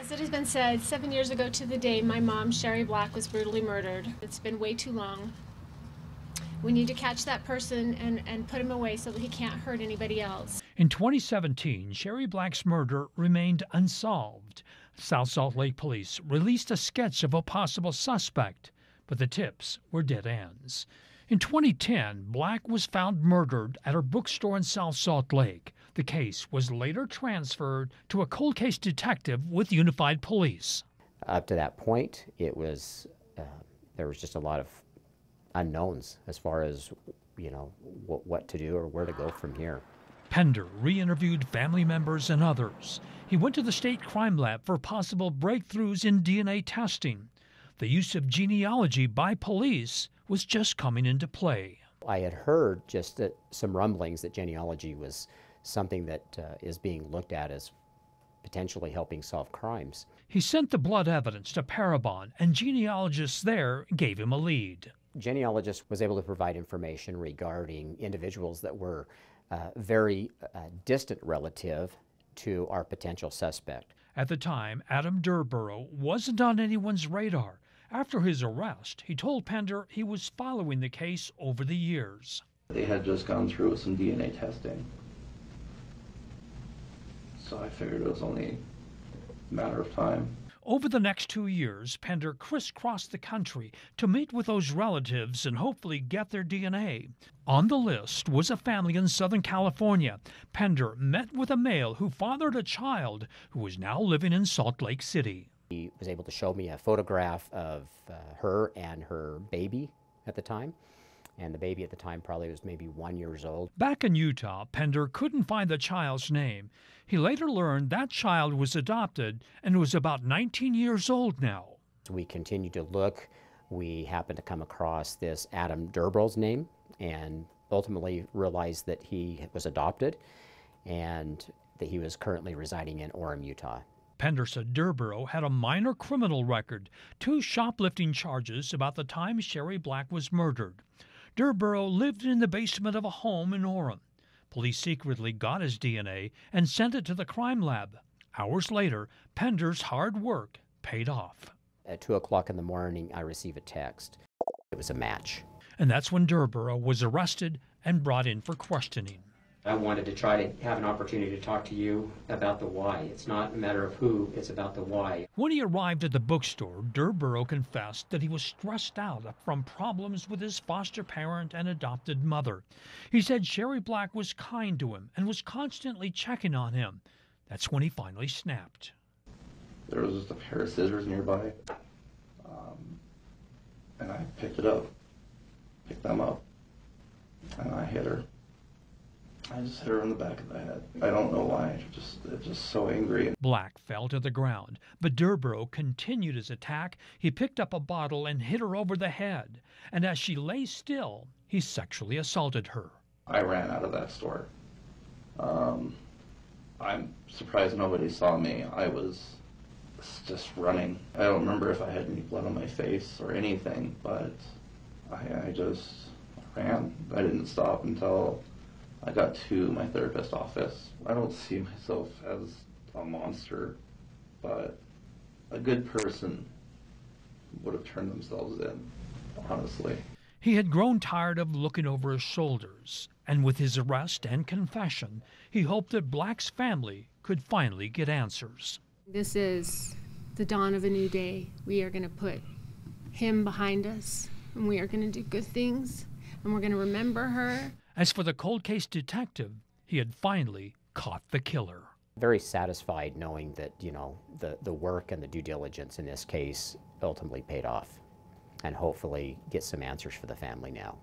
As it has been said, 7 years ago to the day, my mom, Sherry Black, was brutally murdered. It's been way too long. We need to catch that person and put him away so that he can't hurt anybody else. In 2017, Sherry Black's murder remained unsolved. South Salt Lake Police released a sketch of a possible suspect, but the tips were dead ends. In 2010, Black was found murdered at her bookstore in South Salt Lake. The case was later transferred to a cold case detective with Unified Police. Up to that point, it was there was just a lot of unknowns as far as, what to do or where to go from here. Pender re-interviewed family members and others. He went to the state crime lab for possible breakthroughs in DNA testing. The use of genealogy by police was just coming into play. I had heard just some rumblings that genealogy was something that is being looked at as potentially helping solve crimes. He sent the blood evidence to Parabon, and genealogists there gave him a lead. Genealogist was able to provide information regarding individuals that were very distant relative to our potential suspect. At the time, Adam Durborough wasn't on anyone's radar. After his arrest, he told Pender he was following the case over the years. They had just gone through with some DNA testing, so I figured it was only a matter of time. Over the next 2 years, Pender crisscrossed the country to meet with those relatives and hopefully get their DNA. On the list was a family in Southern California. Pender met with a male who fathered a child who was now living in Salt Lake City. He was able to show me a photograph of her and her baby at the time. And the baby at the time probably was maybe 1 year old. Back in Utah, Pender couldn't find the child's name. He later learned that child was adopted and was about 19 years old now. We continued to look. We happened to come across this Adam Durborough's name and ultimately realized that he was adopted and that he was currently residing in Orem, Utah. Pender said Durborough had a minor criminal record, 2 shoplifting charges about the time Sherry Black was murdered. Durborough lived in the basement of a home in Orem. Police secretly got his DNA and sent it to the crime lab. Hours later, Pender's hard work paid off. At 2 o'clock in the morning, I received a text. It was a match. And that's when Durborough was arrested and brought in for questioning. I wanted to try to have an opportunity to talk to you about the why. It's not a matter of who, it's about the why. When he arrived at the bookstore, Durborough confessed that he was stressed out from problems with his foster parent and adopted mother. He said Sherry Black was kind to him and was constantly checking on him. That's when he finally snapped. There was just a pair of scissors nearby, and I picked them up, and I hit her. I just hit her in the back of the head. I don't know why, just so angry. Black fell to the ground, but Durborough continued his attack. He picked up a bottle and hit her over the head, and as she lay still, he sexually assaulted her. I ran out of that store. I'm surprised nobody saw me. I was just running. I don't remember if I had any blood on my face or anything, but I just ran. I didn't stop until I got to my therapist's office. I don't see myself as a monster, but a good person would have turned themselves in, honestly. He had grown tired of looking over his shoulders, and with his arrest and confession, he hoped that Black's family could finally get answers. This is the dawn of a new day. We are going to put him behind us, and we are going to do good things, and we're going to remember her. As for the cold case detective, he had finally caught the killer. Very satisfied knowing that, the work and the due diligence in this case ultimately paid off, and hopefully get some answers for the family now.